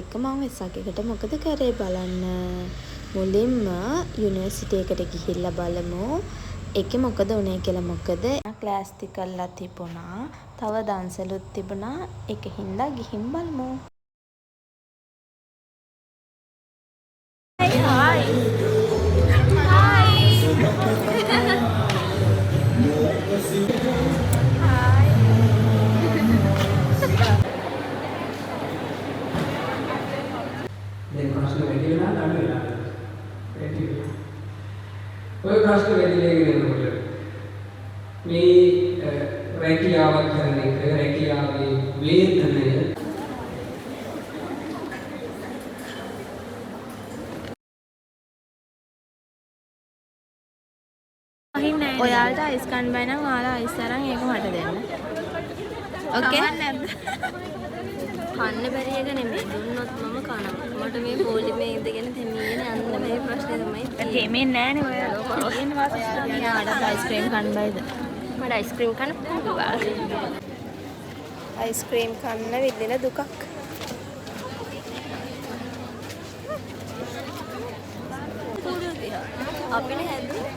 එක්ක මම වෙසක් එකට මොකද කරේ බලන්න. මුලින්ම යුනිවර්සිටි එකට ගිහිල්ලා බලමු. ඒකේ මොකද උනේ කියලා. මොකද ක්ලාස් ති කරලා තිබුණා. තව දන්සලුත් තිබුණා. ඒක හින්දා ගිහින් බලමු. දැන් ප්‍රශ්න වැඩි වෙලා අඩු වෙලා වැඩි වෙලා ඔය ප්‍රශ්න වැඩි වෙගෙන යනකොට මේ රැකියාවක් කරන එක රැකියාවේ වේතනය ඔයාලට අයිස් කන්න බෑ නම් ඔයාලා අයිස් අරන් ඒක මට දෙන්න. ඕකේ? කන්න බැරි එක නෙමෙයි. දුන්නොත් මම කනවා. මට මේ පොලිමේ ඉඳගෙන තෙමීගෙන යන්න මේ ප්‍රශ්නේ තමයි. තෙමෙන්නේ නැහනේ ඔයාලා. තියෙන වාසිය. යාට අයිස්ක්‍රීම් කන්න බෑද? මට අයිස්ක්‍රීම් කන්න පුළුවන්. අයිස්ක්‍රීම් කන්න විඳින දුකක්. අපිනේ හැදුවේ.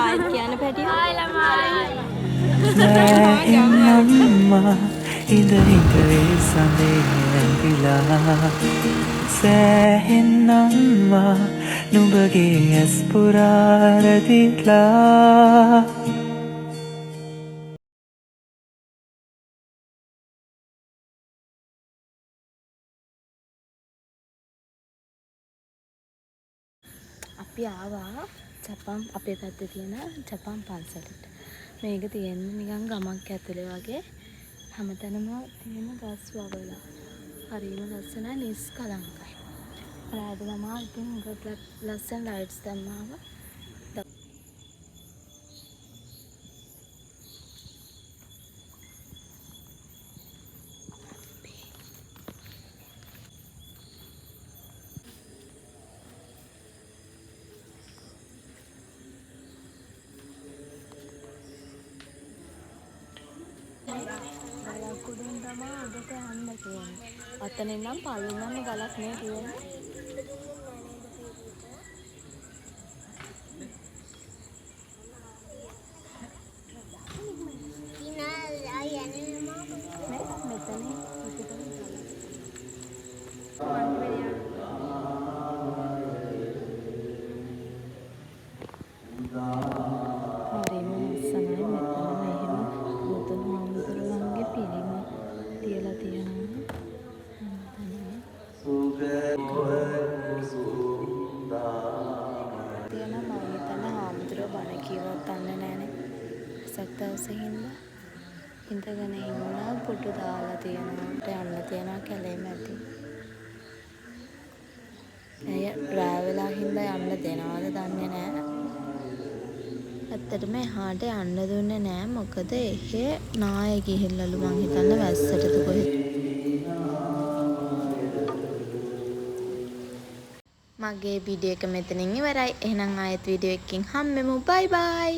ආයි කියන පැටිය. ආයි ළමයි. අම්මා ඉඳ හිටේ සඳේ ඇඟිලා සෑහෙන්නම්මා නුඹගේ ඇස් පුරා රැදිලා අපි ආවා ජපන් අපේ පැත්තේ තියෙන ජපන් පන්සලට. මේක තියෙන්නේ නිකන් ගමක් ඇතුලේ වගේ. හැමතැනම තියෙන ගස් වවලා. හරිම ලස්සනයි නිස්කලංකයි. රාත්‍රී ළමා ඉතින් හුඟක් ලස්සන ලයිට්ස් දැම්මාම ගලකුඩින් තමයි උඩට යන්න කියන්නේ. අතනින් නම් පල්ලෙන්ම ගලක් නේ තියෙන්නේ. ඉඳගෙන ඉන්න පුටු දාලා තියෙනවා. යන්න තියෙනවා කැලේ මැදි. ඇය රෑ වෙලා හින්දා යන්න දෙනවද දන්නේ නැහැ. ඇත්තටම එහාට යන්න දුන්නේ නැහැ. මොකද එහෙ නාය ගිහිල්ලලු මං හිතන්නේ වැස්සටද කොහෙද. මගේ වීඩියෝ එක මෙතනින් ඉවරයි. එහෙනම් ආයෙත් වීඩියෝ එකකින් හම්බෙමු. බයි බයි.